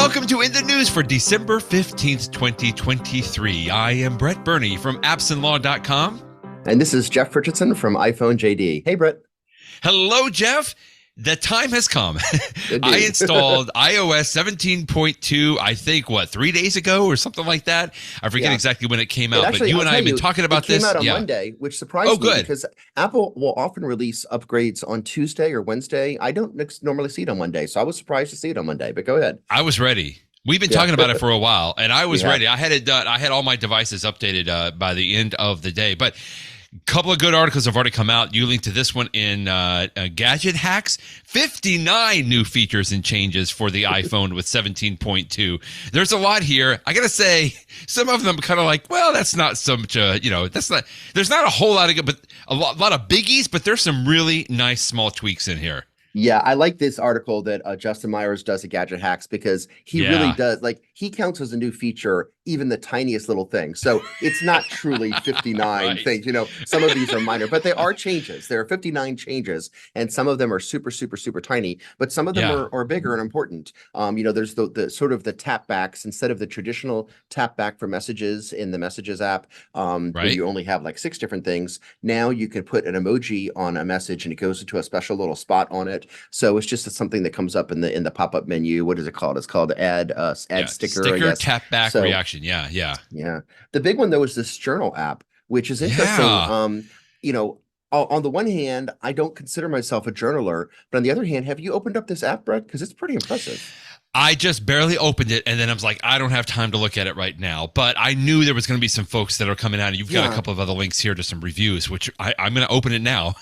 Welcome to In the News for December 15th, 2023. I am Brett Burney from appsandlaw.com. And this is Jeff Richardson from iPhone JD. Hey, Brett. Hello, Jeff. The time has come. I installed iOS 17.2, I think, 3 days ago or something like that? I forget exactly when it came out, actually, but you and I have been talking about this. It came out on Monday, which surprised me because Apple will often release upgrades on Tuesday or Wednesday. I don't normally see it on Monday, so I was surprised to see it on Monday, but go ahead. I was ready. We've been talking about it for a while, and I was ready. I had it done. I had all my devices updated by the end of the day, but a couple of good articles have already come out. You linked to this one in Gadget Hacks. 59 new features and changes for the iPhone with 17.2. There's a lot here. I got to say, some of them kind of like, well, that's not so much, there's not a whole lot of good, but a lot of biggies, but there's some really nice small tweaks in here. Yeah, I like this article that Justin Meyers does at Gadget Hacks because he really does, he counts as a new feature even the tiniest little thing. So it's not truly 59 things. Some of these are minor, but they are changes. There are 59 changes, and some of them are super, super, super tiny, but some of them are bigger and important. There's the sort of the tap backs instead of the traditional tap back for messages in the Messages app, where you only have like 6 different things. Now you can put an emoji on a message and it goes into a special little spot on it. So it's just something that comes up in the pop-up menu. What is it called? It's called add sticker. Sticker tap back reaction. Yeah. The big one though is this journal app, which is interesting. On the one hand, I don't consider myself a journaler, but on the other hand, have you opened up this app, Brett? Because it's pretty impressive. I just barely opened it, and then I was like, I don't have time to look at it right now. But I knew there was going to be some folks that are coming out, and you've got a couple of other links here to some reviews, which I'm going to open it now.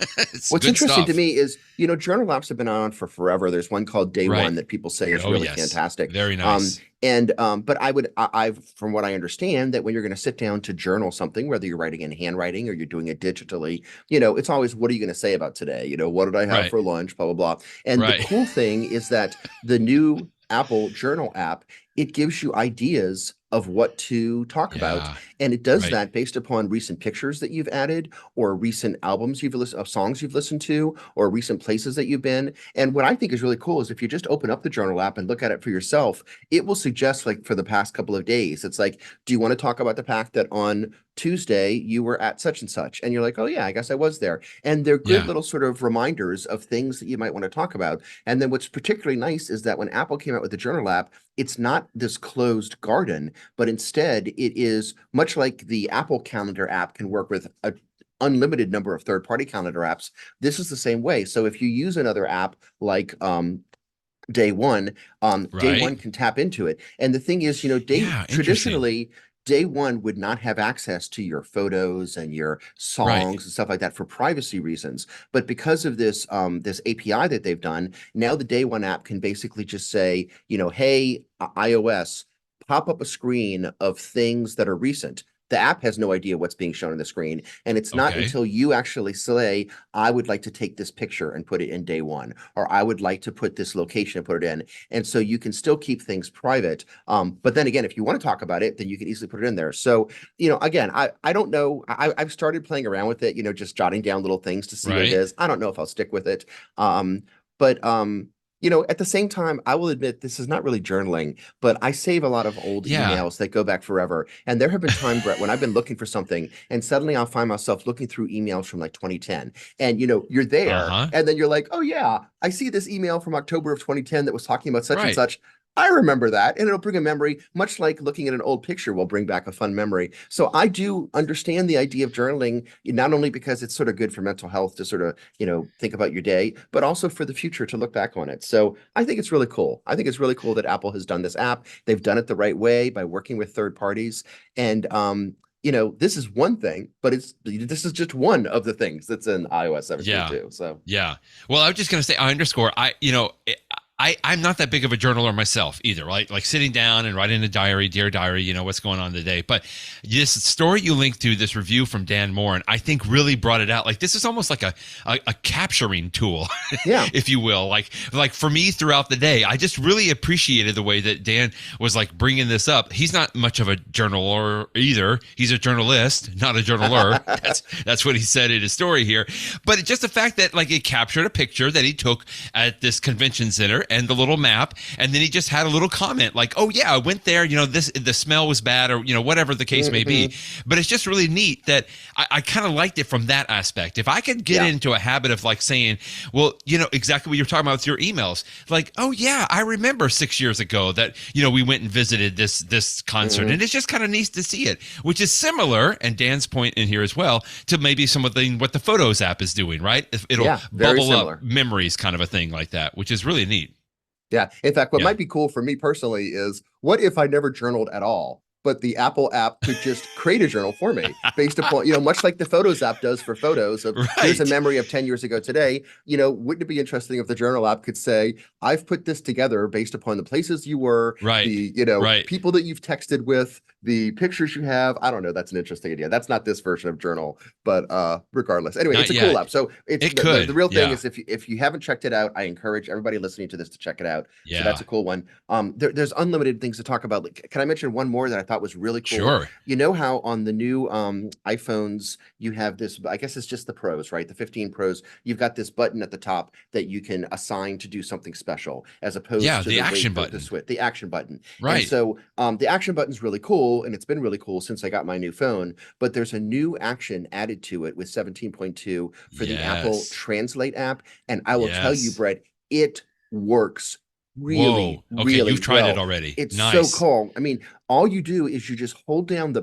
What's interesting to me is, journal apps have been on for forever. There's one called Day One that people say is really fantastic. Very nice. But I've from what I understand, that when you're going to sit down to journal something, whether you're writing in handwriting or you're doing it digitally, it's always, what are you going to say about today? What did I have for lunch? Blah, blah, blah. And the cool thing is that the new Apple Journal app, it gives you ideas of what to talk about, and it does that based upon recent pictures that you've added, or recent albums of songs you've listened to, or recent places that you've been. And what I think is really cool is if you just open up the journal app and look at it for yourself, it will suggest, like, for the past couple of days, it's like, do you want to talk about the fact that on Tuesday you were at such and such? And you're like, oh yeah, I guess I was there. And they're good little sort of reminders of things that you might want to talk about. And then what's particularly nice is that when Apple came out with the journal app, it's not this closed garden, but instead it is much like the Apple Calendar app can work with a unlimited number of third-party calendar apps. This is the same way. So if you use another app like Day One, Day One can tap into it. And the thing is, traditionally, Day One would not have access to your photos and your songs and stuff like that for privacy reasons. But because of this this API that they've done, now the Day One app can basically just say, hey, iOS, pop up a screen of things that are recent. The app has no idea what's being shown on the screen. And it's not until you actually say, I would like to take this picture and put it in Day One, or I would like to put this location and put it in. And so you can still keep things private. But then again, if you want to talk about it, then you can easily put it in there. So, again, I don't know. I've started playing around with it, just jotting down little things to see what it is. I don't know if I'll stick with it. At the same time, I will admit this is not really journaling, but I save a lot of old emails that go back forever. And there have been times, Brett, when I've been looking for something and suddenly I'll find myself looking through emails from like 2010. And, you're there and then you're like, oh yeah, I see this email from October of 2010 that was talking about such and such. I remember that, and it'll bring a memory, much like looking at an old picture will bring back a fun memory. So I do understand the idea of journaling, not only because it's sort of good for mental health to sort of, think about your day, but also for the future to look back on it. So I think it's really cool. I think it's really cool that Apple has done this app. They've done it the right way by working with third parties. And, this is one thing, but this is just one of the things that's in iOS 17.2. So well, I was just going to say, I'm not that big of a journaler myself either, right? Like sitting down and writing a diary, dear diary, what's going on today. But this story you linked to, this review from Dan Moren, I think really brought it out. Like this is almost like a capturing tool, if you will. Like for me throughout the day, I just really appreciated the way that Dan was like bringing this up. He's not much of a journaler either. He's a journalist, not a journaler. That's what he said in his story here. But just the fact that like it captured a picture that he took at this convention center. and the little map, and then he just had a little comment like, "Oh yeah, I went there. The smell was bad, or whatever the case may be." But it's just really neat that I kind of liked it from that aspect. If I could get into a habit of like saying, "Well, exactly what you're talking about with your emails," like, "Oh yeah, I remember 6 years ago that we went and visited this concert," and it's just kind of neat to see it, which is similar, and Dan's point in here as well, to maybe some of what the Photos app is doing, right? It'll bubble up memories, kind of a thing like that, which is really neat. Yeah. In fact, what might be cool for me personally is, what if I never journaled at all, but the Apple app could just create a journal for me based upon, much like the Photos app does for photos of here's a memory of 10 years ago today. Wouldn't it be interesting if the journal app could say, I've put this together based upon the places you were, the, people that you've texted with, the pictures you have. I don't know. That's an interesting idea. That's not this version of journal, but regardless. Anyway, it's a cool app. So the real thing is, if you haven't checked it out, I encourage everybody listening to this to check it out. So that's a cool one. There's unlimited things to talk about. Like, can I mention one more that I thought was really cool? Sure. You know how on the new iPhones you have this, I guess it's just the Pros, right? The 15 Pros, you've got this button at the top that you can assign to do something special, as opposed to the action button. The action button. Right. And so the action button is really cool, and it's been really cool since I got my new phone, but there's a new action added to it with 17.2 for the Apple Translate app. And I will tell you, Brett, it works really, really you've tried well. it already. It's nice. so cool. I mean, all you do is you just hold down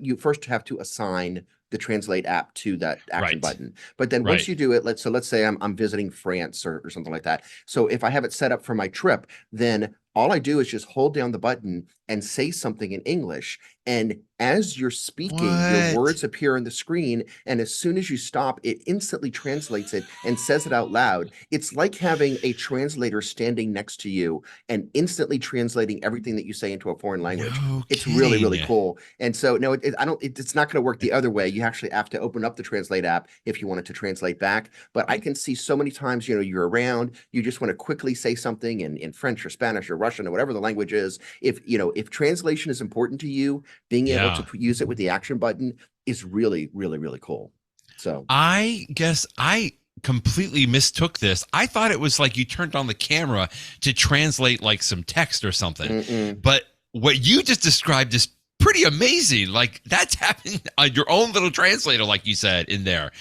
you first have to assign the Translate app to that action button. But then once you do it, let's say I'm visiting France or something like that. So if I have it set up for my trip, then all I do is just hold down the button and say something in English. And as you're speaking, your words appear on the screen. And as soon as you stop, it instantly translates it and says it out loud. It's like having a translator standing next to you and instantly translating everything that you say into a foreign language. It's really, really cool. And so, no, it's not going to work the other way. You actually have to open up the Translate app if you want it to translate back. But I can see so many times, you're around, you just want to quickly say something in French or Spanish or Russian or whatever the language is. If translation is important to you, being able to use it with the action button is really, really, really cool. So I guess I completely mistook this. I thought it was like you turned on the camera to translate like some text or something. But what you just described is pretty amazing. Like, that's happening on your own little translator, like you said in there.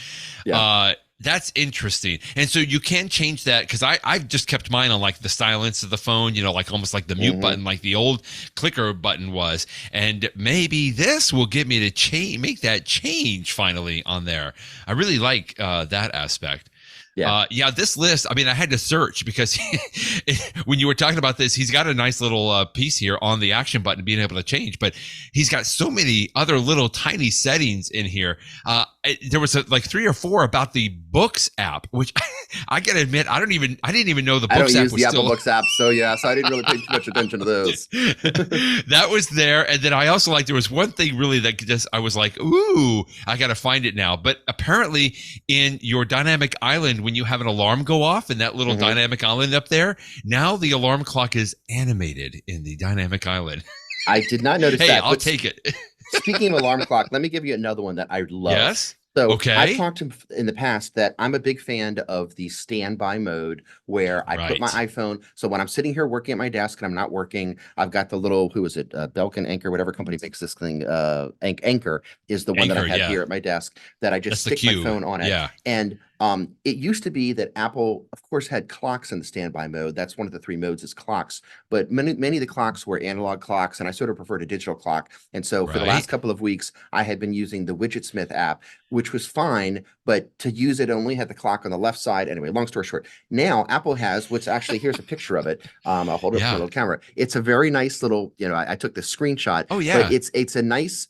That's interesting. And so you can change that, because I've just kept mine on like the silence of the phone, like almost like the mute button, like the old clicker button was. And maybe this will get me to make that change finally on there. I really like that aspect. This list, I mean, I had to search because when you were talking about this, he's got a nice little piece here on the action button being able to change, but he's got so many other little tiny settings in here. There was like 3 or 4 about the Books app, which I gotta admit, I didn't even know the Books app was still. I don't use the Apple Books app, so I didn't really pay too much attention to those. That was there, and then I also there was one thing really that I was like, ooh, I gotta find it now. But apparently, in your dynamic island, when you have an alarm go off in that little dynamic island up there, now the alarm clock is animated in the dynamic island. I did not notice that. Hey, I'll take it. Speaking of alarm clock, let me give you another one that I love. Yes. So I've talked in the past that I'm a big fan of the standby mode, where I put my iPhone. So when I'm sitting here working at my desk and I'm not working, I've got the little, Belkin Anchor, whatever company makes this thing. Anchor is the one that I have here at my desk, that I just stick my phone on it. Yeah. And it used to be that Apple, of course, had clocks in the standby mode. That's one of the 3 modes, is clocks. But many of the clocks were analog clocks, and I sort of preferred a digital clock. And so for the last couple of weeks, I had been using the Widgetsmith app, which was fine, but to use it, only had the clock on the left side. Anyway, long story short, now Apple has what's actually, here's a picture of it. I'll hold it up to a little camera. It's a very nice little, I took the screenshot. Oh yeah. But it's a nice,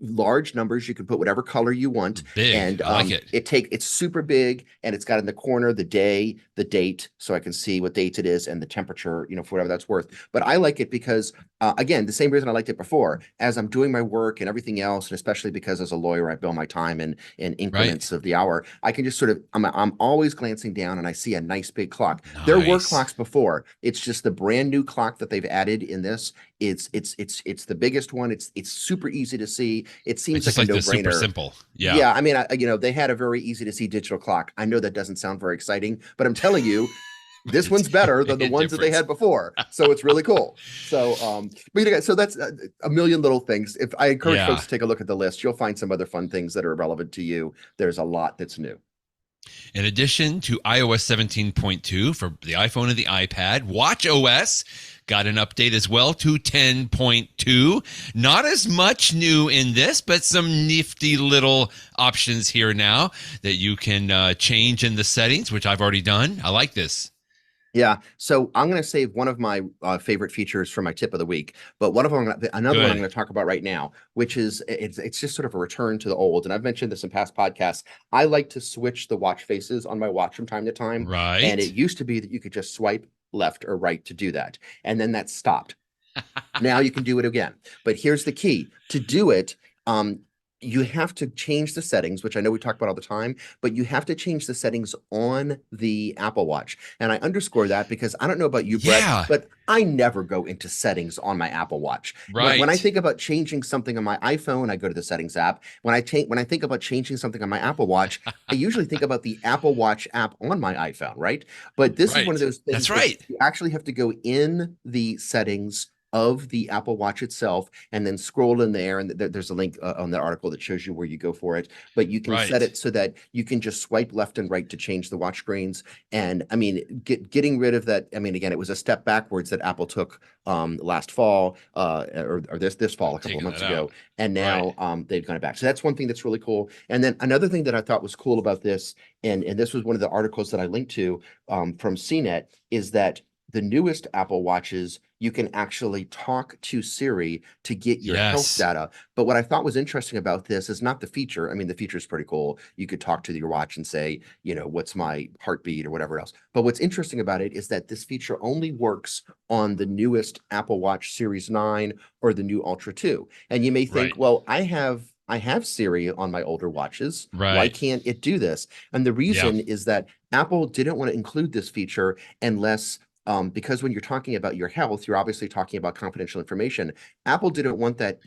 large numbers. You can put whatever color you want. Big. And I like it. It's super big, and it's got in the corner the day, the date, so I can see what date it is, and the temperature, for whatever that's worth. But I like it because again, the same reason I liked it before, as I'm doing my work and everything else, and especially because as a lawyer I bill my time in increments of the hour, I can just sort of, I'm always glancing down and I see a nice big clock. There were clocks before. It's just the brand new clock that they've added in this. It's the biggest one. It's super easy to see. It seems like a no-brainer. Super simple. Yeah. I mean, they had a very easy to see digital clock. I know that doesn't sound very exciting, but I'm telling you, this one's better than the ones that they had before. So it's really cool. So, so that's a million little things. If I encourage folks to take a look at the list, you'll find some other fun things that are relevant to you. There's a lot that's new. In addition to iOS 17.2 for the iPhone and the iPad, watchOS got an update as well to 10.2. Not as much new in this, but some nifty little options here now that you can change in the settings, which I've already done. I like this. Yeah, so I'm going to save one of my favorite features for my tip of the week, but one of them, another one I'm going to talk about right now, which is it's just sort of a return to the old. And I've mentioned this in past podcasts. I like to switch the watch faces on my watch from time to time. Right. And it used to be that you could just swipe left or right to do that, and then that stopped. Now you can do it again. But here's the key: to do it, you have to change the settings, which I know we talk about all the time, but you have to change the settings on the Apple Watch. And I underscore that because I don't know about you, Brett, but I never go into settings on my Apple Watch. Right. When I think about changing something on my iPhone, I go to the settings app. When I think about changing something on my Apple Watch, I usually think about the Apple Watch app on my iPhone, right? But this is one of those things. That's right. You actually have to go in the settings of the Apple Watch itself and then scroll in there, and there's a link on the article that shows you where you go for it, but you can set it so that you can just swipe left and right to change the watch screens. And I mean, getting rid of that, I mean, again, it was a step backwards that Apple took last fall or this fall, a couple of months ago, and now they've gone back. So that's one thing that's really cool. And then another thing that I thought was cool about this, and this was one of the articles that I linked to from CNET, is that the newest Apple Watches, you can actually talk to Siri to get your health data. But what I thought was interesting about this is not the feature. I mean, the feature is pretty cool. You could talk to your watch and say, you know, what's my heartbeat or whatever else. But what's interesting about it is that this feature only works on the newest Apple Watch Series 9 or the new Ultra 2. And you may think, well, I have Siri on my older watches. Why can't it do this? And the reason is that Apple didn't want to include this feature unless because when you're talking about your health, you're obviously talking about confidential information. Apple didn't want that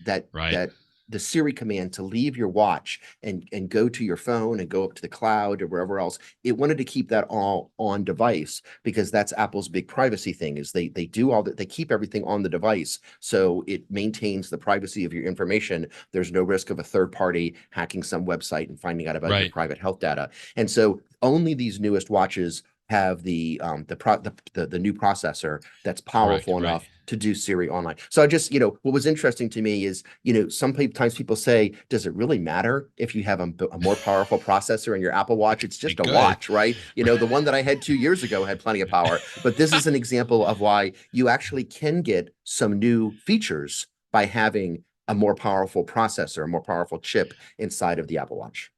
the Siri command to leave your watch and go to your phone and go up to the cloud or wherever else. It wanted to keep that all on device because that's Apple's big privacy thing, is they do all that, they keep everything on the device, so it maintains the privacy of your information. There's no risk of a third party hacking some website and finding out about your private health data. And so only these newest watches have the new processor that's powerful enough to do Siri online. So I just, what was interesting to me is, sometimes people say, does it really matter if you have a more powerful processor in your Apple Watch? It's just a watch, right? The one that I had 2 years ago had plenty of power, but this is an example of why you actually can get some new features by having a more powerful processor, a more powerful chip inside of the Apple Watch.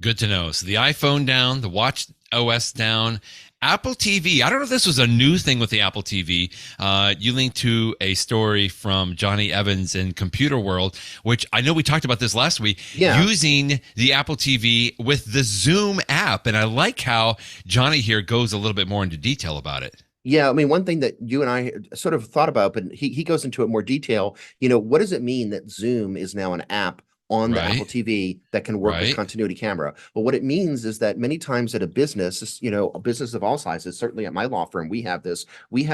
Good to know. So the iPhone down, the watch OS down, Apple TV. I don't know if this was a new thing with the Apple TV. You linked to a story from Jonny Evans in Computerworld, which I know we talked about this last week, using the Apple TV with the Zoom app. And I like how Jonny here goes a little bit more into detail about it. Yeah, I mean, one thing that you and I sort of thought about, but he goes into it more detail. What does it mean that Zoom is now an app on the Apple TV that can work with continuity camera? Well, what it means is that many times at a business, a business of all sizes, certainly at my law firm, we have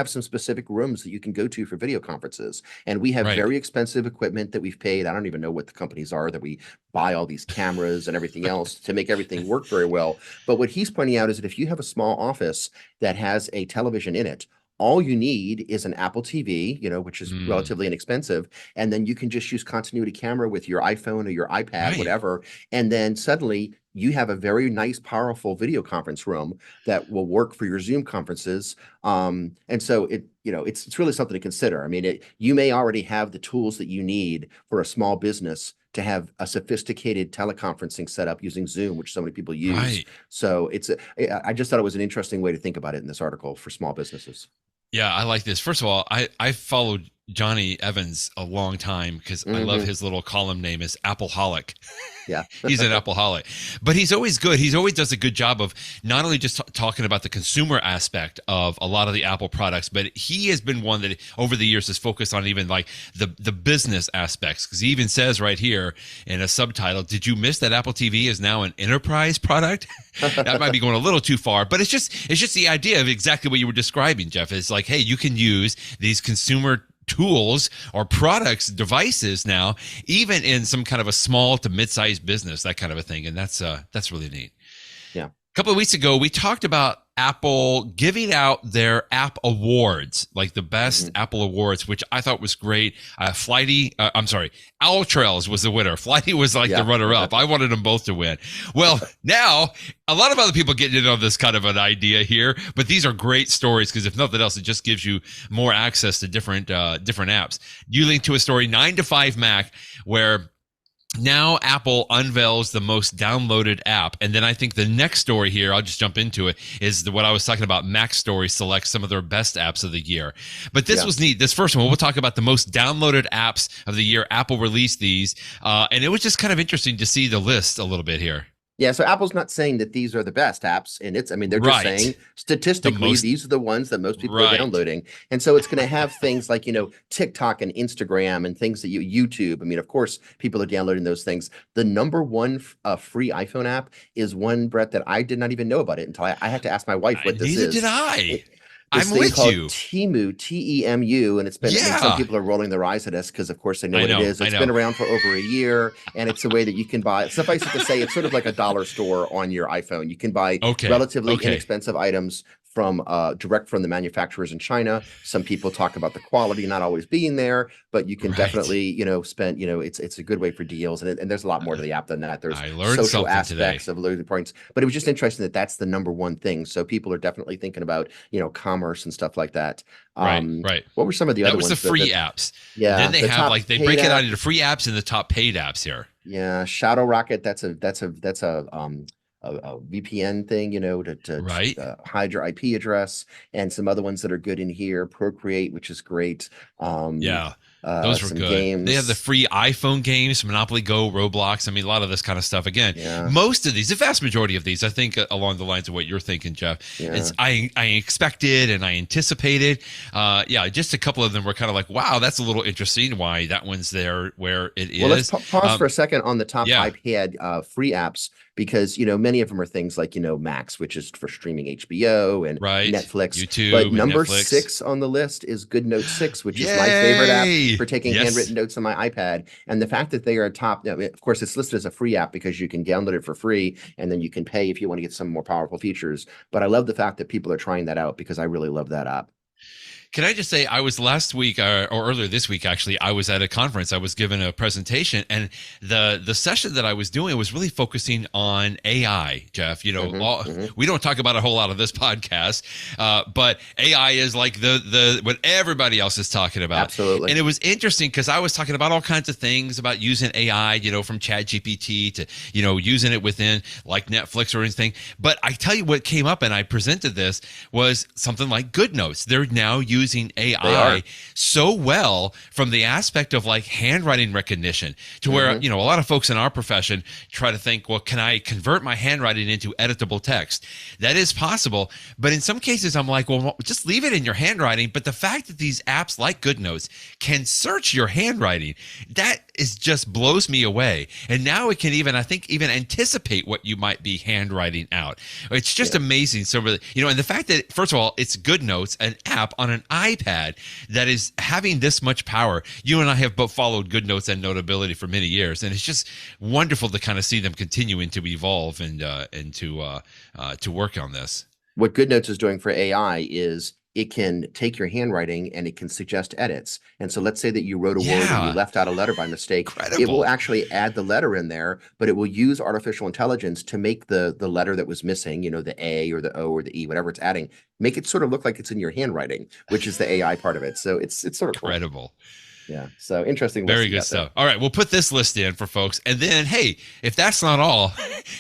some specific rooms that you can go to for video conferences. And we have very expensive equipment that we've paid. I don't even know what the companies are that we buy all these cameras and everything else to make everything work very well. But what he's pointing out is that if you have a small office that has a television in it, all you need is an Apple TV, which is relatively inexpensive. And then you can just use continuity camera with your iPhone or your iPad, whatever. And then suddenly you have a very nice, powerful video conference room that will work for your Zoom conferences. And so it's really something to consider. I mean, you may already have the tools that you need for a small business to have a sophisticated teleconferencing setup using Zoom, which so many people use. So I just thought it was an interesting way to think about it in this article for small businesses. Yeah, I like this. First of all, I followed Jonny Evans a long time because I love Hmm. his little column name is Appleholic. Yeah. He's an Appleholic, but he's always good. He's always does a good job of not only just talking about the consumer aspect of a lot of the Apple products, but he has been one that over the years has focused on even like the business aspects. Because he even says right here in a subtitle, "Did you miss that Apple TV is now an enterprise product?" That might be going a little too far, but it's just the idea of exactly what you were describing, Jeff. It's like, hey, you can use these consumer tools or products, devices now, even in some kind of a small to mid-sized business, that kind of a thing. And that's really neat. Yeah. A couple of weeks ago, we talked about Apple giving out their app awards, like the best Hmm. Apple awards, which I thought was great. I'm sorry, Owl Trails was the winner. Flighty was like the Yeah. runner-up. I wanted them both to win. Well, now a lot of other people getting in on this kind of an idea here, but these are great stories because if nothing else, it just gives you more access to different apps. You link to a story 9 to 5 Mac where now Apple unveils the most downloaded app. And then I think the next story here, I'll just jump into it, is what I was talking about. MacStories selects some of their best apps of the year. But this Yeah. was neat. This first one, we'll talk about the most downloaded apps of the year. Apple released these. And it was just kind of interesting to see the list a little bit here. Yeah, so Apple's not saying that these are the best apps, and I mean, they're just saying Right. The statistically, most, these are the ones that most people are right. downloading. And so it's going to have things like, TikTok and Instagram and things that YouTube. I mean, of course, people are downloading those things. The number one free iPhone app is one, Brett, that I did not even know about it until I had to ask my wife what this Neither did is. I. It, this I'm thing with called you. Temu, Temu, and it's been, I mean, some Yeah. people are rolling their eyes at us because, of course, they know what it is. I It's know. been around for over a year, and it's a way that you can buy, suffice it to say, it's sort of like a dollar store on your iPhone. You can buy Okay. relatively Okay. inexpensive items from direct from the manufacturers in China. Some people talk about the quality not always being there, but you can Right. definitely, spend, it's a good way for deals. And there's a lot more to the app than that. There's I learned social something today. aspects of loyalty points, but it was just interesting that that's the number one thing. So people are definitely thinking about, commerce and stuff like that. Right. Right. What were some of the That other was the ones free apps. Then yeah, they the have top like they paid break it out app? into free apps and the top paid apps here. Yeah, Shadow Rocket, that's a VPN thing, Right? to hide your IP address, and some other ones that are good in here. Procreate, which is great. Um, Yeah. Those were some good. They have the games. free iPhone games, Monopoly Go, Roblox. I mean, a lot of this kind of stuff. Again, Yeah, most of these, the vast majority of these, I think along the lines of what you're thinking, Jeff, yeah. it's I expected and I anticipated. Yeah, just a couple of them were kind of like, wow, that's a little interesting. Why that one's there where it Well, let's is. pause for a second on the top Yeah, iPad free apps because many of them are things like Max, which is for streaming HBO and right. Netflix. But YouTube and number Netflix. 6 on the list is GoodNote 6, which is my favorite app Yay! for taking Yes. handwritten notes on my iPad. And the fact that they are top, of course, it's listed as a free app because you can download it for free and then you can pay if you want to get some more powerful features. But I love the fact that people are trying that out because I really love that app. Can I just say, I was last week or earlier this week, actually, I was at a conference. I was given a presentation, and the session that I was doing was really focusing on AI, Jeff. Hmm. We don't talk about a whole lot of this podcast, but AI is like the what everybody else is talking about. Absolutely. And it was interesting because I was talking about all kinds of things about using AI, from Chat GPT to, using it within like Netflix or anything. But I tell you what came up, and I presented this, was something like GoodNotes. They're now using They AI are. so well from the aspect of like handwriting recognition to where, Hmm. a lot of folks in our profession try to think, well, can I convert my handwriting into editable text? That is possible. But in some cases, I'm like, well, just leave it in your handwriting. But the fact that these apps like GoodNotes can search your handwriting, that is just blows me away. And now it can even, I think, even anticipate what you might be handwriting out. It's just Yeah. amazing. So, and the fact that, first of all, it's GoodNotes, an app on an iPad that is having this much power. You and I have both followed GoodNotes and Notability for many years, and it's just wonderful to kind of see them continuing to evolve and to work on this. What GoodNotes is doing for AI is it can take your handwriting and it can suggest edits. And so let's say that you wrote a word and you Yeah, left out a letter by mistake. It will incredible. actually add the letter in there, but it will use artificial intelligence to make the letter that was missing, the A or the O or the E, whatever it's adding, make it sort of look like it's in your handwriting, which is the AI part of it. So it's sort of cool. Incredible. Yeah. So interesting list Very you good got there. stuff. All right, we'll put this list in for folks. And then, hey, if that's not all,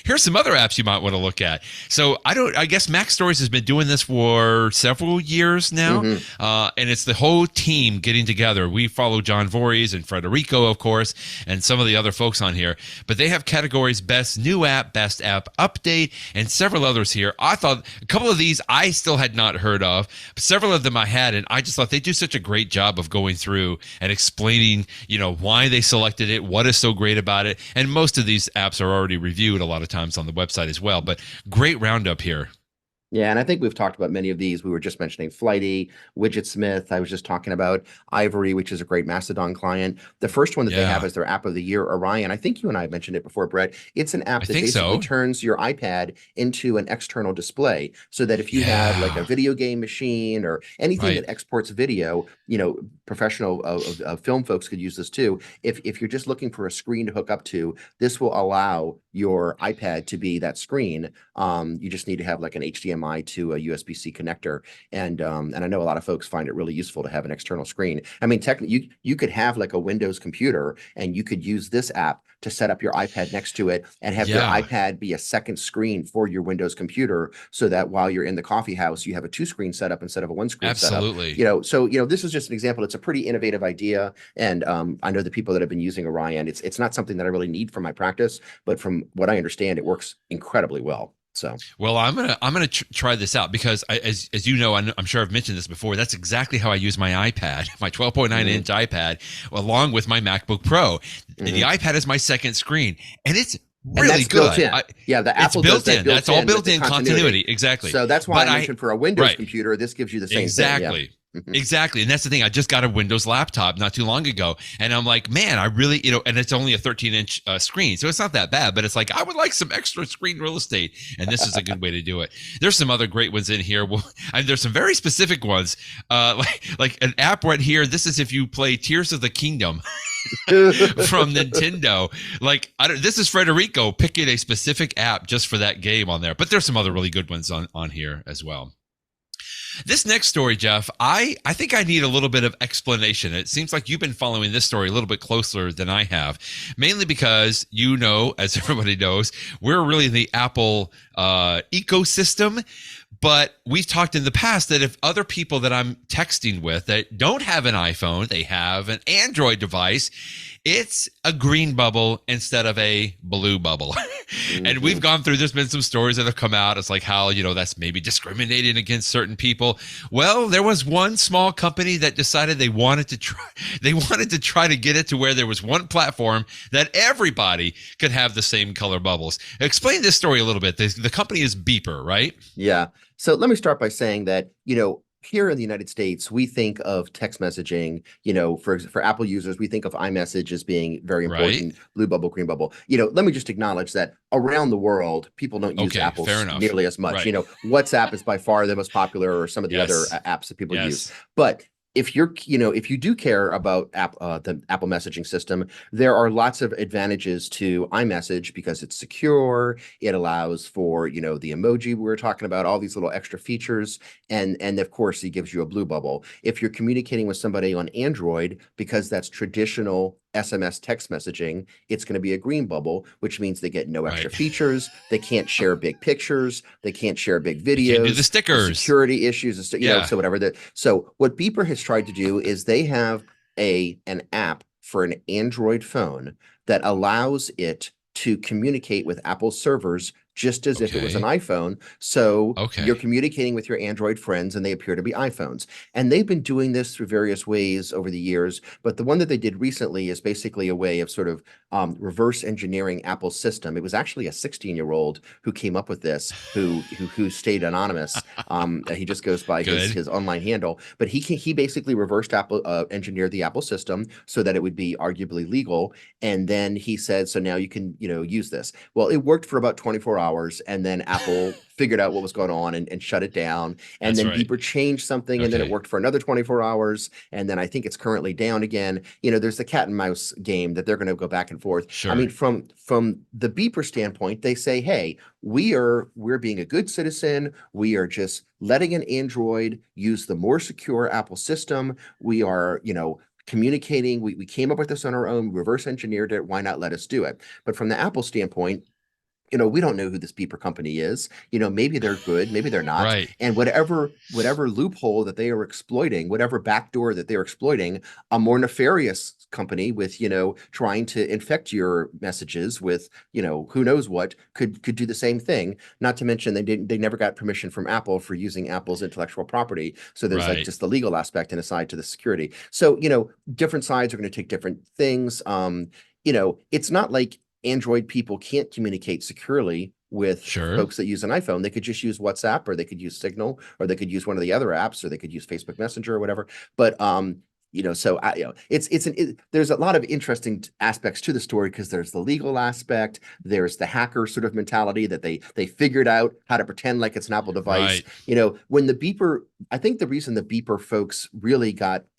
here's some other apps you might want to look at. So I guess MacStories has been doing this for several years now. And it's the whole team getting together. We follow John Voorhees and Federico, of course, and some of the other folks on here. But they have categories: best new app, best app update, and several others here. I thought a couple of these I still had not heard of, but several of them I had. And I just thought they do such a great job of going through and explaining, why they selected it, what is so great about it. And most of these apps are already reviewed a lot of times on the website as well. But great roundup here. Yeah, and I think we've talked about many of these. We were just mentioning Flighty, Widgetsmith. I was just talking about Ivory, which is a great Mastodon client. The first one that they have is their app of the year, Orion. I think you and I mentioned it before, Brett. It's an app that basically turns your iPad into an external display, so that if you have like a video game machine or anything that exports video, professional film folks could use this too. If you're just looking for a screen to hook up to, this will allow your iPad to be that screen. You just need to have like an HDMI to a USB-C connector, and I know a lot of folks find it really useful to have an external screen. I mean, technically, you could have like a Windows computer, and you could use this app to set up your iPad next to it and have your iPad be a second screen for your Windows computer, so that while you're in the coffee house, you have a two-screen setup instead of a one-screen setup. So this is just an example. It's a pretty innovative idea, and I know the people that have been using Orion. It's not something that I really need for my practice, but from what I understand, it works incredibly well. So, well, I'm gonna try this out, because as you know, I'm sure I've mentioned this before. That's exactly how I use my iPad, my 12.9-inch iPad, along with my MacBook Pro. The iPad is my second screen, and it's really good. The Apple built does in. That's all built in continuity. Exactly. So that's why I mentioned for a Windows computer, this gives you the same thing. Yeah. Exactly. And that's the thing. I just got a Windows laptop not too long ago, and I'm like, man, I really, and it's only a 13-inch screen. So it's not that bad, but it's like, I would like some extra screen real estate. And this is a good way to do it. There's some other great ones in here. Well, there's some very specific ones, like an app right here. This is if you play Tears of the Kingdom from Nintendo. Like, this is Federico picking a specific app just for that game on there. But there's some other really good ones on here as well. This next story, Jeff, I think I need a little bit of explanation. It seems like you've been following this story a little bit closer than I have, mainly because, as everybody knows, we're really the Apple ecosystem. But we've talked in the past that if other people that I'm texting with that don't have an iPhone, they have an Android device, it's a green bubble instead of a blue bubble. And we've gone through, there's been some stories that have come out. It's like how, that's maybe discriminating against certain people. Well, there was one small company that decided they wanted to try to get it to where there was one platform that everybody could have the same color bubbles. Explain this story a little bit. The company is Beeper, right? Yeah. So let me start by saying that, here in the United States, we think of text messaging, for Apple users, we think of iMessage as being very important, blue bubble, green bubble. Let me just acknowledge that around the world, people don't use Apple nearly as much. WhatsApp is by far the most popular, or some of the other apps that people use. But if you do care about the Apple messaging system, there are lots of advantages to iMessage because it's secure. It allows for, the emoji we were talking about, all these little extra features. And of course, it gives you a blue bubble. If you're communicating with somebody on Android, because that's traditional SMS text messaging, it's going to be a green bubble, which means they get no extra features. They can't share big pictures. They can't share big videos. They can't do the stickers. Security issues, so whatever. So what Beeper has tried to do is they have an app for an Android phone that allows it to communicate with Apple servers just as if it was an iPhone. So you're communicating with your Android friends, and they appear to be iPhones. And they've been doing this through various ways over the years. But the one that they did recently is basically a way of sort of reverse engineering Apple's system. It was actually a 16-year-old who came up with this, who stayed anonymous. He just goes by his online handle. But he basically reversed engineered the Apple system so that it would be arguably legal. And then he said, so now you can use this. Well, it worked for about 24 hours. And then Apple figured out what was going on and shut it down. And then Beeper changed something, and then it worked for another 24 hours. And then I think it's currently down again. There's the cat and mouse game that they're going to go back and forth. Sure. I mean, from the Beeper standpoint, they say, hey, we're being a good citizen. We are just letting an Android use the more secure Apple system. We are, communicating. We came up with this on our own, reverse engineered it. Why not let us do it? But from the Apple standpoint, we don't know who this beeper company is. Maybe they're good, maybe they're not. Right. And whatever loophole that they are exploiting, whatever backdoor that they're exploiting, a more nefarious company with, trying to infect your messages with, who knows what, could do the same thing. Not to mention they never got permission from Apple for using Apple's intellectual property. So there's like just the legal aspect and aside to the security. So, different sides are going to take different things. It's not like Android people can't communicate securely with folks that use an iPhone. They could just use WhatsApp, or they could use Signal, or they could use one of the other apps, or they could use Facebook Messenger or whatever. But so there's a lot of interesting aspects to the story, because there's the legal aspect, there's the hacker sort of mentality that they figured out how to pretend like it's an Apple device. When the beeper, I think the reason the beeper folks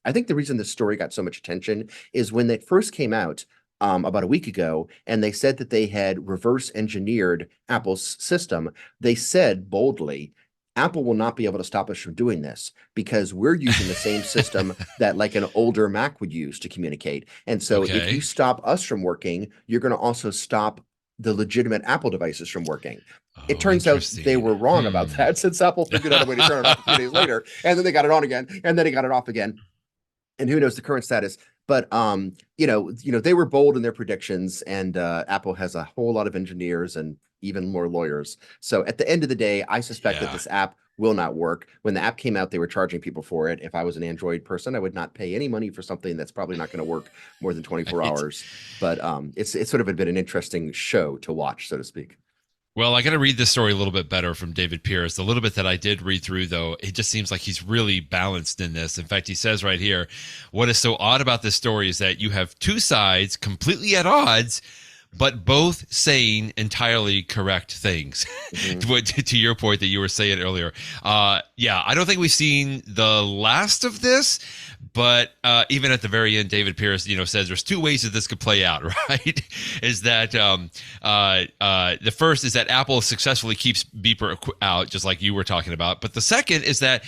I think the reason the story got so much attention is when they first came out, about a week ago, and they said that they had reverse engineered Apple's system. They said boldly, Apple will not be able to stop us from doing this, because we're using the same system that like an older Mac would use to communicate. And so if you stop us from working, you're going to also stop the legitimate Apple devices from working. It turns out they were wrong about that, since Apple figured out a way to turn it off a few days later, and then they got it on again, and then they got it off again. And who knows the current status. But they were bold in their predictions, and Apple has a whole lot of engineers and even more lawyers. So at the end of the day, I suspect that this app will not work. When the app came out, they were charging people for it. If I was an Android person, I would not pay any money for something that's probably not going to work more than 24 hours. But it's sort of been an interesting show to watch, so to speak. Well, I got to read this story a little bit better from David Pierce. The little bit that I did read through, though, it just seems like he's really balanced in this. In fact, he says right here, what is so odd about this story is that you have two sides completely at odds, but both saying entirely correct things. To your point that you were saying earlier. I don't think we've seen the last of this, but even at the very end, David Pierce, says there's two ways that this could play out, right? Is that the first is that Apple successfully keeps beeper out, just like you were talking about. But the second is that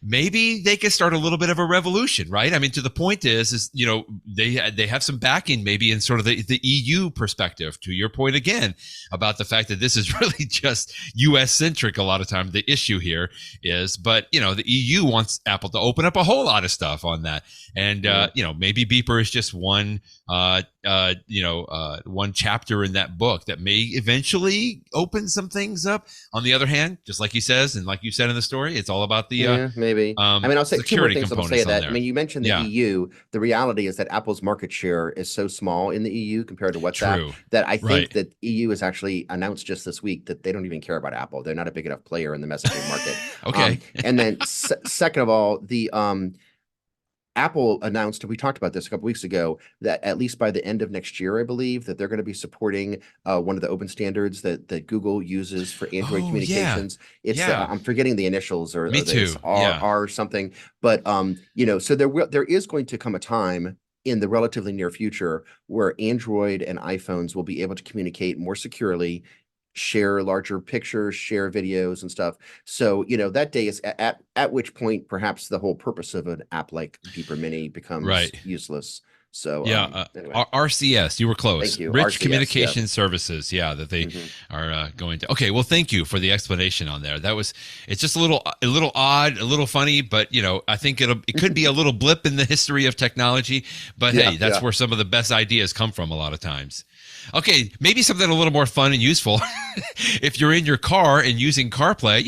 maybe they could start a little bit of a revolution, right? I mean, to the point is they have some backing maybe in sort of the EU perspective, to your point again, about the fact that this is really just US centric a lot of time. The issue here is, but the EU wants Apple to open up a whole lot of stuff on that. And, maybe beeper is just one chapter in that book that may eventually open some things up. On the other hand, just like he says, and like you said in the story, it's all about the maybe. I'll say two more things. I'll say that. There. I mean, you mentioned the EU. The reality is that Apple's market share is so small in the EU compared to WhatsApp that I think that EU has actually announced just this week that they don't even care about Apple. They're not a big enough player in the messaging market. And then second of all, the Apple announced, we talked about this a couple weeks ago, that at least by the end of next year, I believe, that they're going to be supporting one of the open standards that Google uses for Android communications. It's I'm forgetting the initials, or it's R something. But so there is going to come a time in the relatively near future where Android and iPhones will be able to communicate more securely, share larger pictures, share videos and stuff. So, that day is at which point perhaps the whole purpose of an app like Beeper Mini becomes useless. So anyway. RCS, you were close. Thank you. Rich RCS, Communication Services, that they are going to. Okay, well, thank you for the explanation on there. It's just a little odd, a little funny, but I think it could be a little blip in the history of technology. But hey, that's where some of the best ideas come from a lot of times. Okay, maybe something a little more fun and useful. If you're in your car and using CarPlay,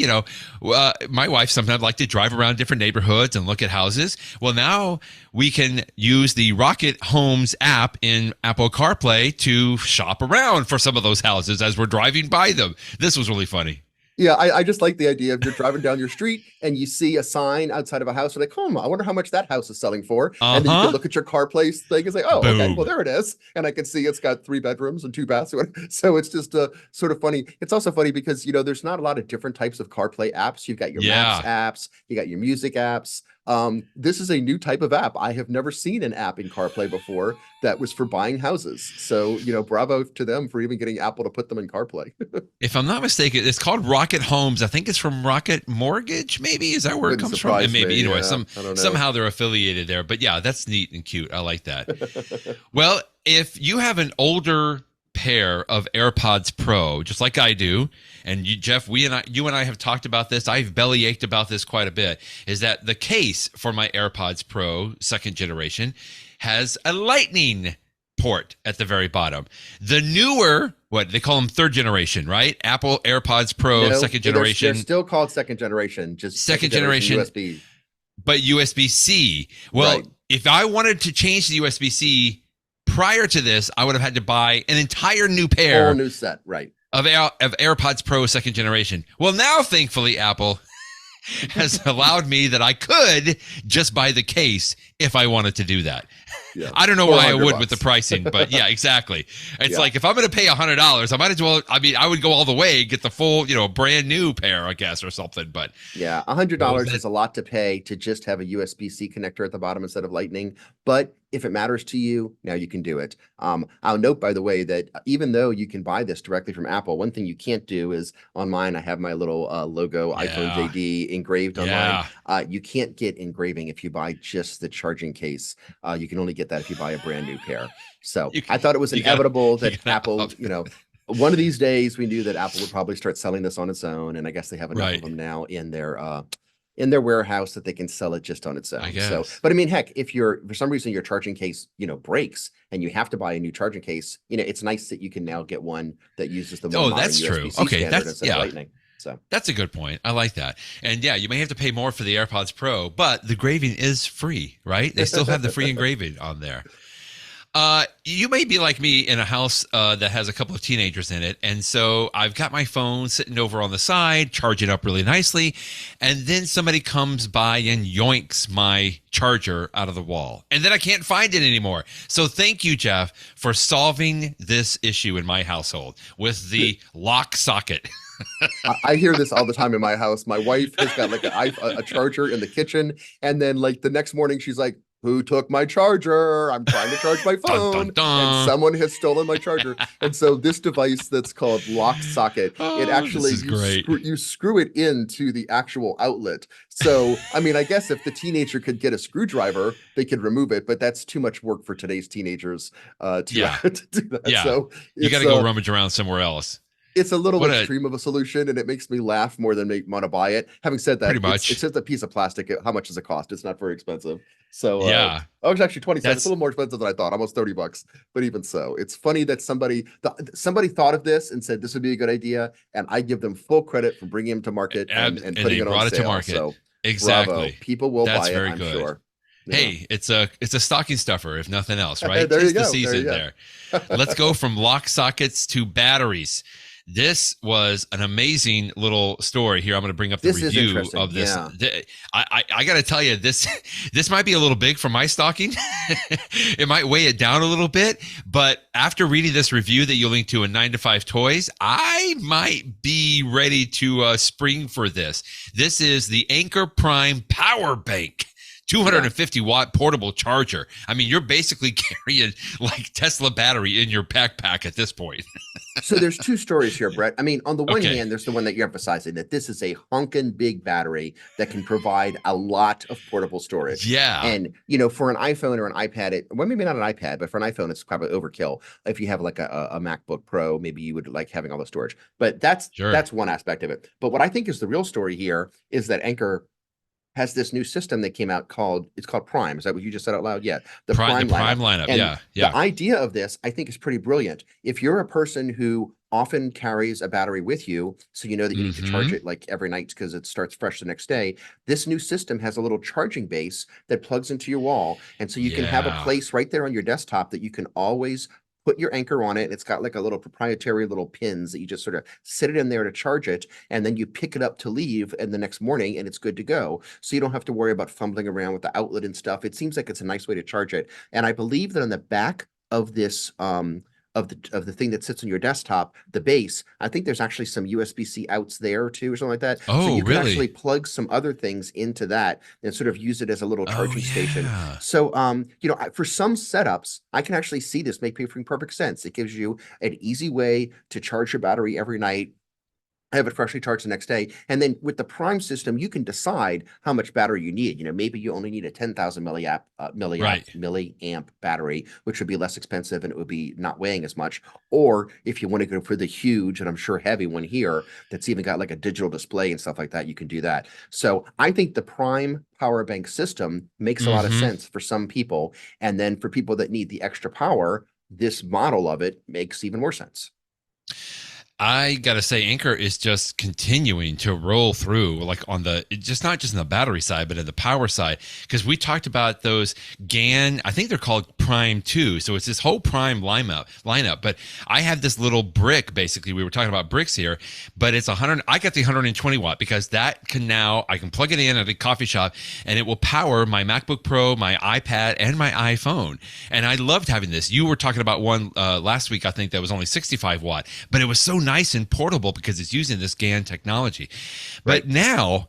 my wife sometimes like to drive around different neighborhoods and look at houses. Well, now we can use the Rocket Homes app in Apple CarPlay to shop around for some of those houses as we're driving by them. This was really funny. Yeah, I just like the idea of you're driving down your street and you see a sign outside of a house. You're like, I wonder how much that house is selling for. And then you can look at your CarPlay thing and say, okay, well, there it is. And I can see it's got 3 bedrooms and 2 baths. So it's just sort of funny. It's also funny because, there's not a lot of different types of CarPlay apps. You've got your Maps apps, you got your music apps. This is a new type of app. I have never seen an app in CarPlay before that was for buying houses. So, bravo to them for even getting Apple to put them in CarPlay. If I'm not mistaken, it's called Rocket Homes. I think it's from Rocket Mortgage, maybe? Is that where it comes from? And maybe, me, anyway, I don't know. somehow they're affiliated there. But yeah, that's neat and cute. I like that. Well, if you have an older pair of AirPods Pro, just like I do, and you, Jeff, you and I have talked about this. I've belly ached about this quite a bit. Is that the case for my AirPods Pro second generation has a Lightning port at the very bottom. The newer, what they call them, third generation, right? Apple AirPods Pro second generation. They're still called second generation, just second generation USB, but USB-C. Well, right. If I wanted to change the USB-C prior to this, I would have had to buy an entire new pair, whole new set, right, of AirPods Pro second generation. Well, now thankfully Apple has allowed me that I could just buy the case if I wanted to do that. Yeah. I don't know why I would with the pricing, but yeah, exactly. It's like, if I'm going to pay $100, I might as well, I would go all the way, get the full, brand new pair, I guess, or something. But yeah, $100 is a lot to pay to just have a USB-C connector at the bottom instead of Lightning. But if it matters to you, now you can do it. I'll note, by the way, that even though you can buy this directly from Apple, one thing you can't do is on mine, I have my little logo, iPhone JD engraved on mine. You can't get engraving if you buy just the charging case. You can only get that if you buy a brand new pair. So I thought it was inevitable that Apple, one of these days we knew that Apple would probably start selling this on its own. And I guess they have enough of them now in their warehouse that they can sell it just on its own. So, but I mean, heck, if for some reason your charging case, breaks and you have to buy a new charging case, it's nice that you can now get one that uses the more modern USB-C standard instead of Lightning. So that's a good point. I like that. And yeah, you may have to pay more for the AirPods Pro, but the engraving is free, right? They still have the free engraving on there. You may be like me in a house that has a couple of teenagers in it. And so I've got my phone sitting over on the side, charging up really nicely. And then somebody comes by and yoinks my charger out of the wall. And then I can't find it anymore. So thank you, Jeff, for solving this issue in my household with the lock socket. I hear this all the time in my house. My wife has got like a charger in the kitchen. And then like the next morning, she's like, who took my charger? I'm trying to charge my phone. Dun, dun, dun. And someone has stolen my charger. And so this device that's called lock socket, it actually, you screw it into the actual outlet. So, I mean, I guess if the teenager could get a screwdriver, they could remove it, but that's too much work for today's teenagers to do that. Yeah. So you got to go rummage around somewhere else. It's a little extreme of a solution, and it makes me laugh more than make me want to buy it. Having said that, it's just a piece of plastic. How much does it cost? It's not very expensive. So it's actually 20 cents. It's a little more expensive than I thought, almost $30. But even so, it's funny that somebody thought of this and said this would be a good idea, and I give them full credit for bringing them to market and putting it on sale. To market. So exactly, bravo. People will buy it. I'm sure. Yeah. Hey, it's a stocking stuffer, if nothing else, right? Tis the season there. Let's go from lock sockets to batteries. This was an amazing little story here. I'm going to bring up the review of this. Yeah. I got to tell you, this might be a little big for my stocking. It might weigh it down a little bit, but after reading this review that you link to in 9 to 5 Toys, I might be ready to spring for this. This is the Anker Prime Power Bank. 250 watt portable charger. I mean, you're basically carrying like Tesla battery in your backpack at this point. So there's two stories here, Brett. I mean, on the one hand, there's the one that you're emphasizing, that this is a honking big battery that can provide a lot of portable storage. Yeah. And, for an iPhone or an iPad, well, maybe not an iPad, but for an iPhone, it's probably overkill. If you have like a MacBook Pro, maybe you would like having all the storage. But that's one aspect of it. But what I think is the real story here is that Anker has this new system that came out called Prime. Is that what you just said out loud? Yeah. The Prime lineup. And yeah. The idea of this, I think, is pretty brilliant. If you're a person who often carries a battery with you, so you know that you need to charge it like every night because it starts fresh the next day, this new system has a little charging base that plugs into your wall. And so you can have a place right there on your desktop that you can always put your Anker on it. It's got like a little proprietary little pins that you just sort of sit it in there to charge it, and then you pick it up to leave and the next morning and it's good to go. So you don't have to worry about fumbling around with the outlet and stuff. It seems like it's a nice way to charge it. And I believe that on the back of this of the thing that sits on your desktop, the base, I think there's actually some USB-C outs there too, or something like that. So Oh, you could really? actually plug some other things into that and sort of use it as a little Oh, charging station. yeah. So, for some setups, I can actually see this make perfect sense. It gives you an easy way to charge your battery every night, have it freshly charged the next day. And then with the Prime system, you can decide how much battery you need. Maybe you only need a 10,000 Right. milliamp battery, which would be less expensive and it would be not weighing as much. Or if you want to go for the huge and I'm sure heavy one here, that's even got like a digital display and stuff like that, you can do that. So I think the Prime power bank system makes a lot of sense for some people. And then for people that need the extra power, this model of it makes even more sense. I gotta say, Anchor is just continuing to roll through, like on the just not just in the battery side, but in the power side. Because we talked about those GAN, I think they're called Prime 2. So it's this whole Prime lineup. But I have this little brick, basically. We were talking about bricks here, but it's 100. I got the 120 watt because that can now I can plug it in at a coffee shop and it will power my MacBook Pro, my iPad, and my iPhone. And I loved having this. You were talking about one last week, I think that was only 65 watt, but it was so nice and portable because it's using this GAN technology. But now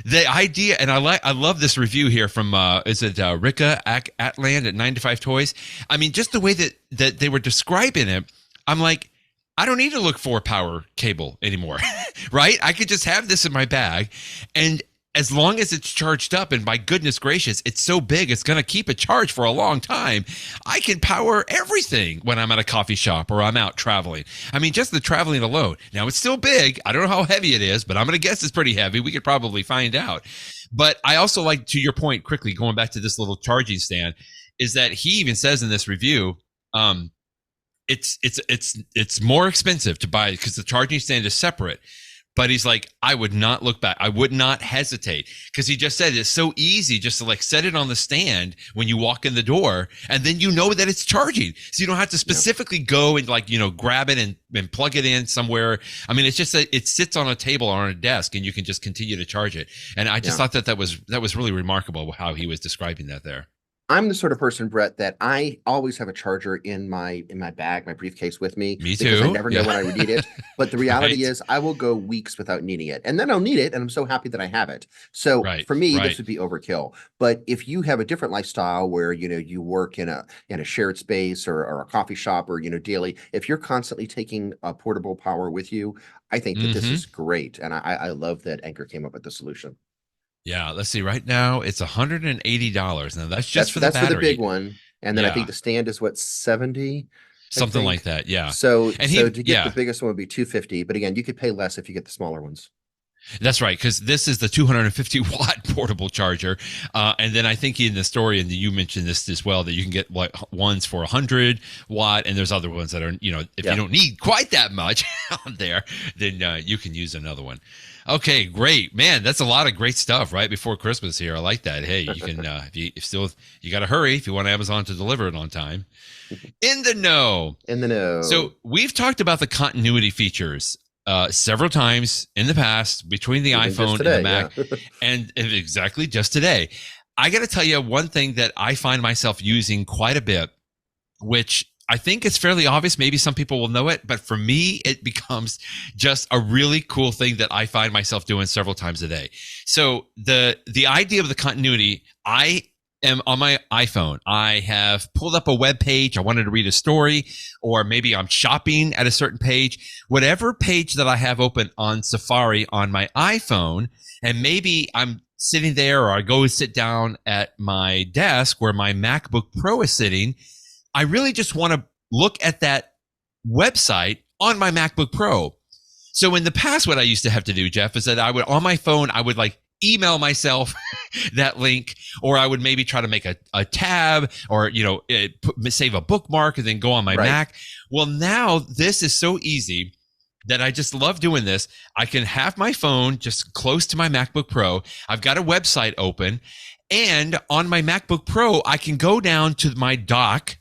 the idea, and I love this review here from is it Rika Atland at 9 to 5 Toys. I mean, just the way that they were describing it, I'm like, I don't need to look for a power cable anymore, right? I could just have this in my bag, and as long as it's charged up, and by goodness gracious, it's so big, it's going to keep it charged for a long time. I can power everything when I'm at a coffee shop or I'm out traveling. I mean, just the traveling alone. Now, it's still big. I don't know how heavy it is, but I'm going to guess it's pretty heavy. We could probably find out. But I also like, to your point, quickly, going back to this little charging stand, is that he even says in this review, it's more expensive to buy because the charging stand is separate. But he's like, I would not look back. I would not hesitate, because he just said it's so easy just to like set it on the stand when you walk in the door, and then you know that it's charging. So you don't have to specifically go and like, grab it and plug it in somewhere. I mean, it's just that it sits on a table or on a desk and you can just continue to charge it. And I just thought that was really remarkable how he was describing that there. I'm the sort of person, Brett, that I always have a charger in my bag, my briefcase with me. Me too. Because I never know when I would need it. But the reality is I will go weeks without needing it. And then I'll need it, and I'm so happy that I have it. So for me, this would be overkill. But if you have a different lifestyle where, you work in a shared space or a coffee shop or, daily, if you're constantly taking a portable power with you, I think that this is great. And I love that Anchor came up with the solution. Yeah, let's see. Right now, it's $180. Now that's just for the battery. That's for the big one, and then I think the stand is what, 70, something like that. Yeah. So to get the biggest one would be 250, but again, you could pay less if you get the smaller ones. That's right, because this is the 250 watt portable charger, and then I think in the story, and you mentioned this as well, that you can get ones for 100 watt, and there's other ones that are, if you don't need quite that much on there, then you can use another one. Okay, great, man. That's a lot of great stuff right before Christmas here. I like that. Hey, you can you got to hurry if you want Amazon to deliver it on time. In the know. So we've talked about the continuity features several times in the past between the iPhone and the Mac, and exactly just today. I got to tell you one thing that I find myself using quite a bit, which I think it's fairly obvious. Maybe some people will know it, but for me, it becomes just a really cool thing that I find myself doing several times a day. So the idea of the continuity, I am on my iPhone. I have pulled up a web page. I wanted to read a story, or maybe I'm shopping at a certain page, whatever page that I have open on Safari on my iPhone. And maybe I'm sitting there, or I go and sit down at my desk where my MacBook Pro is sitting. I really just want to look at that website on my MacBook Pro. So in the past, what I used to have to do, Jeff, is that on my phone, I would like email myself that link, or I would maybe try to make a tab, or, save a bookmark and then go on my Mac. Well, now this is so easy that I just love doing this. I can have my phone just close to my MacBook Pro. I've got a website open, and on my MacBook Pro, I can go down to my dock,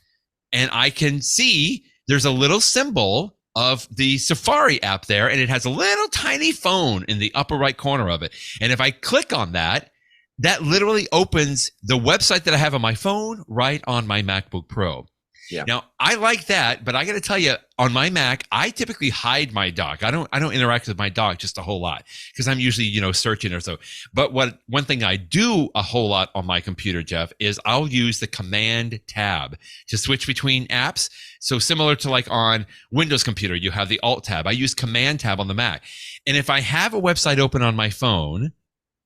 and I can see there's a little symbol of the Safari app there, and it has a little tiny phone in the upper right corner of it. And if I click on that, that literally opens the website that I have on my phone right on my MacBook Pro. Yeah. Now, I like that, but I got to tell you, on my Mac, I typically hide my dock. I don't interact with my dock just a whole lot because I'm usually, searching or so. But one thing I do a whole lot on my computer, Jeff, is I'll use the Command tab to switch between apps. So similar to like on Windows computer, you have the Alt tab. I use Command tab on the Mac. And if I have a website open on my phone,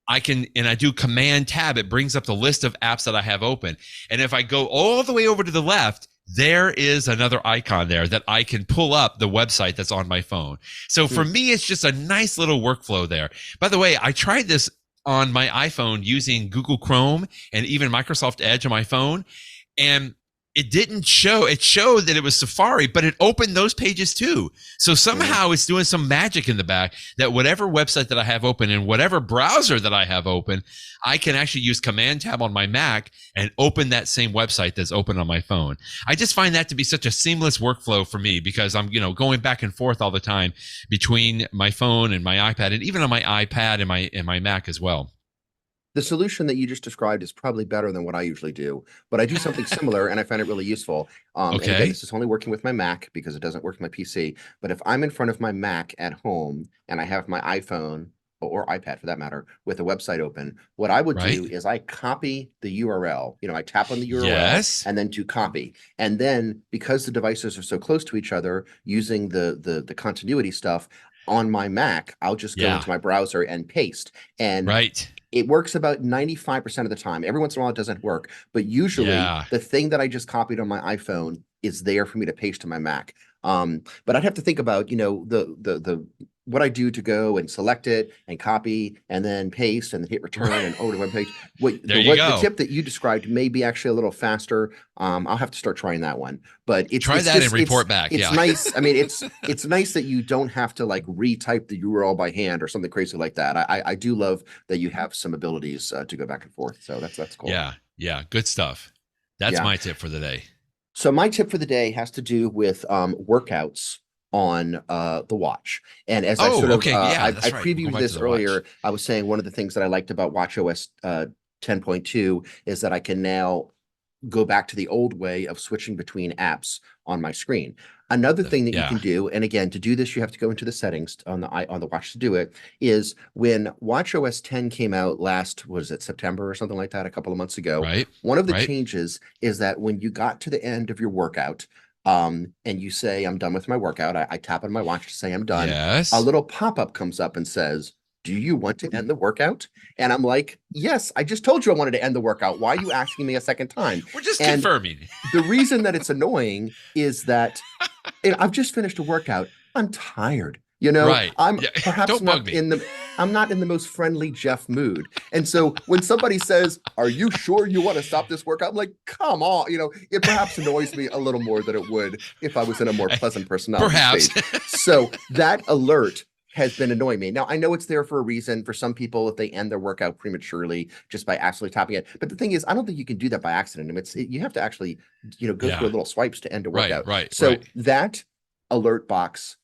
I do Command tab, it brings up the list of apps that I have open. And if I go all the way over to the left, there is another icon there that I can pull up the website that's on my phone. So for me, it's just a nice little workflow there. By the way, I tried this on my iPhone using Google Chrome and even Microsoft Edge on my phone, and it didn't show. It showed that it was Safari, but it opened those pages too. So somehow it's doing some magic in the back that whatever website that I have open in whatever browser that I have open, I can actually use Command tab on my Mac and open that same website that's open on my phone. I just find that to be such a seamless workflow for me because I'm, going back and forth all the time between my phone and my iPad and even on my iPad and my Mac as well. The solution that you just described is probably better than what I usually do, but I do something similar and I find it really useful. And again, this is only working with my Mac because it doesn't work with my PC. But if I'm in front of my Mac at home and I have my iPhone or iPad for that matter with a website open, what I would do is I copy the URL. I tap on the URL and then to copy. And then because the devices are so close to each other, using the continuity stuff on my Mac, I'll just go into my browser and paste. And it works about 95% of the time. Every once in a while it doesn't work, but usually the thing that I just copied on my iPhone is there for me to paste to my Mac. But I'd have to think about, the what I do to go and select it and copy and then paste and hit return and over to the webpage. The tip that you described may be actually a little faster. I'll have to start trying that one. But try that and report back. It's nice. I mean, it's nice that you don't have to like retype the URL by hand or something crazy like that. I do love that you have some abilities to go back and forth. So that's cool. Yeah, good stuff. That's my tip for the day. So my tip for the day has to do with workouts on the watch. And as I previewed this earlier, I was saying one of the things that I liked about watchOS 10.2 is that I can now go back to the old way of switching between apps on my screen. Another thing that you can do, and again, to do this, you have to go into the settings on the watch to do it, is when watchOS 10 came out last, was it September or something like that, a couple of months ago, one of the changes is that when you got to the end of your workout, and you say, I'm done with my workout, I tap on my watch to say I'm done, a little pop-up comes up and says, do you want to end the workout? And I'm like, yes, I just told you I wanted to end the workout. Why are you asking me a second time? We're just confirming. The reason that it's annoying is that I've just finished a workout. I'm tired. I'm perhaps not I'm not in the most friendly Jeff mood. And so when somebody says, are you sure you want to stop this workout? I'm like, come on. It perhaps annoys me a little more than it would if I was in a more pleasant personality state. So that alert has been annoying me. Now, I know it's there for a reason. For some people, if they end their workout prematurely just by accidentally tapping it. But the thing is, I don't think you can do that by accident. I mean, you have to actually, go through a little swipes to end a workout. So that alert box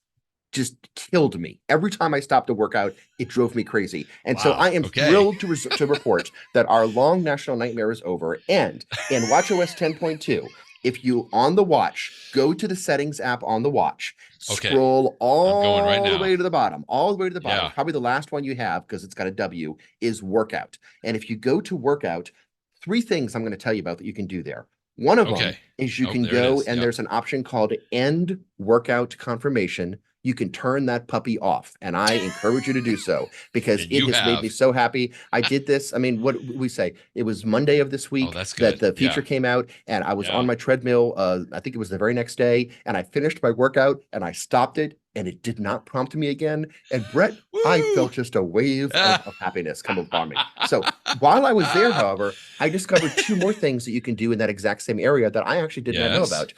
just killed me. Every time I stopped a workout, it drove me crazy. And so I am thrilled to report that our long national nightmare is over. And in watchOS 10.2, if you on the watch, go to the settings app on the watch, scroll all the way to the bottom, probably the last one you have because it's got a W is workout. And if you go to workout, 3 things I'm going to tell you about that you can do there. One of them is you can go and there's an option called end workout confirmation. You can turn that puppy off. And I encourage you to do so because it has made me so happy. I did this. I mean, what we say, it was Monday of this week that the feature came out and I was on my treadmill. I think it was the very next day and I finished my workout and I stopped it and it did not prompt me again. And Brett, I felt just a wave of happiness come upon me. So while I was there, however, I discovered 2 more things that you can do in that exact same area that I actually did not know about.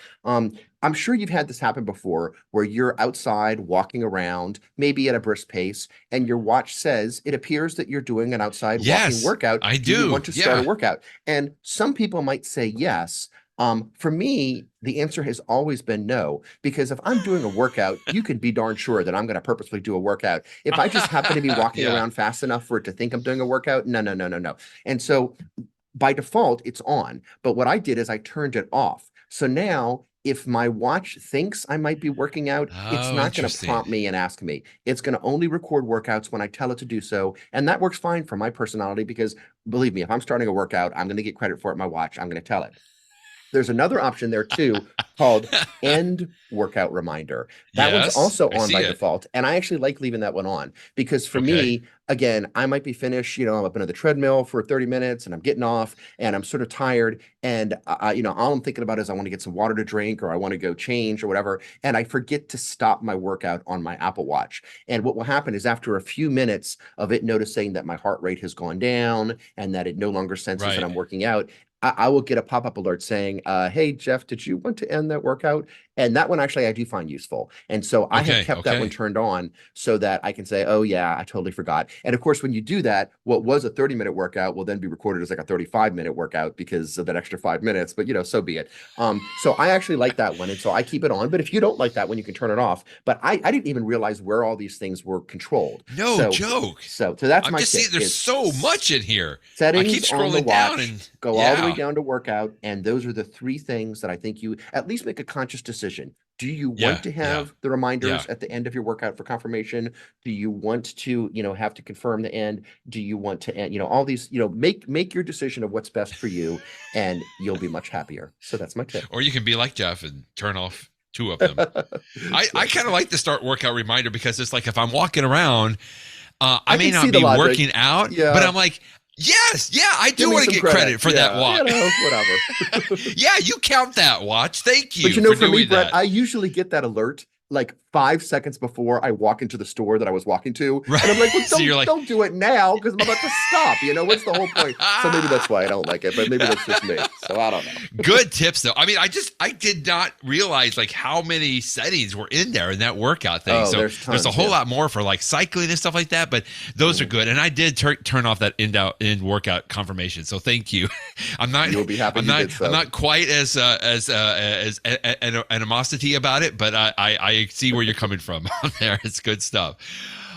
I'm sure you've had this happen before where you're outside walking around, maybe at a brisk pace, and your watch says it appears that you're doing an outside walking workout. I do. You want to start a workout? And some people might say yes. For me, the answer has always been no, because if I'm doing a workout, you can be darn sure that I'm going to purposely do a workout. If I just happen to be walking around fast enough for it to think I'm doing a workout, no. And so by default, it's on. But what I did is I turned it off. So now if my watch thinks I might be working out, it's Oh, not going to interesting. prompt me and ask me. It's going to only record workouts when I tell it to do so. And that works fine for my personality because believe me, if I'm starting a workout, I'm going to get credit for it in my watch. I'm going to tell it. There's another option there too called end workout reminder. That one's Yes, also I on see by it. default. And I actually like leaving that one on because for Okay. me, again, I might be finished, I'm up into the treadmill for 30 minutes and I'm getting off and I'm sort of tired. And all I'm thinking about is I want to get some water to drink or I want to go change or whatever. And I forget to stop my workout on my Apple Watch. And what will happen is after a few minutes of it noticing that my heart rate has gone down and that it no longer senses that Right. I'm working out, I will get a pop-up alert saying, hey, Jeff, did you want to end that workout? And that one actually I do find useful. And so I have Okay. kept that one Okay. turned on so that I can say, oh yeah, I totally forgot. And of course, when you do that, what was a 30-minute workout will then be recorded as like a 35-minute workout because of that extra 5 minutes, but so be it. So I actually like that one. And so I keep it on. But if you don't like that one, you can turn it off. But I didn't even realize where all these things were controlled. No joke. So that's I'm my just seeing tip there's is so much in here. I keep settings on the scrolling down watch, and go all the way yeah. down to workout. And those are the three things that I think you at least make a conscious decision. Do you want Yeah. to Yeah. have the Yeah. reminders at the end of your workout for confirmation? Do you want to, have to confirm the end? Do you want to end, all these, make your decision of what's best for you and you'll be much happier. So that's my tip. Or you can be like Jeff and turn off two of them. I kind of like the start workout reminder because it's like if I'm walking around, I may can see not the be logic. working out, but Yeah. I'm like, yes, yeah, I Give do me want to some get credit for that Yeah, walk. whatever. Yeah, you count that watch. Thank you But for for me, doing Brett, that. I usually get that alert like 5 seconds before I walk into the store that I was walking to. Right. And I'm like, well, So you're like, don't do it now because I'm about to stop. What's the whole point? So maybe that's why I don't like it, but maybe that's just me. So I don't know. Good tips though. I mean, I did not realize like how many settings were in there in that workout thing. Oh, So there's tons, a whole yeah. lot more for like cycling and stuff like that, but those are good. And I did turn off that end workout confirmation. So thank you. I'm not You'll be happy I'm you not did so. I'm not quite as animosity about it, but I see where you're coming from on there. It's good stuff.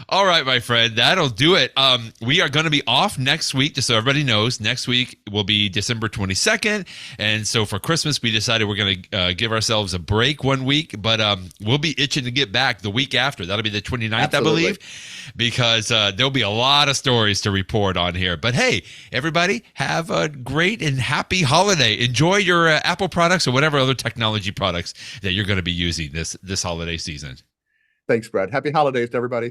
All right, my friend, that'll do it. We are going to be off next week, just so everybody knows. Next week will be December 22nd. And so for Christmas, we decided we're going to give ourselves a break 1 week, but we'll be itching to get back the week after. That'll be the 29th, Absolutely. I believe, because there'll be a lot of stories to report on here. But hey, everybody, have a great and happy holiday. Enjoy your Apple products or whatever other technology products that you're going to be using this holiday season. Thanks, Brett. Happy holidays to everybody.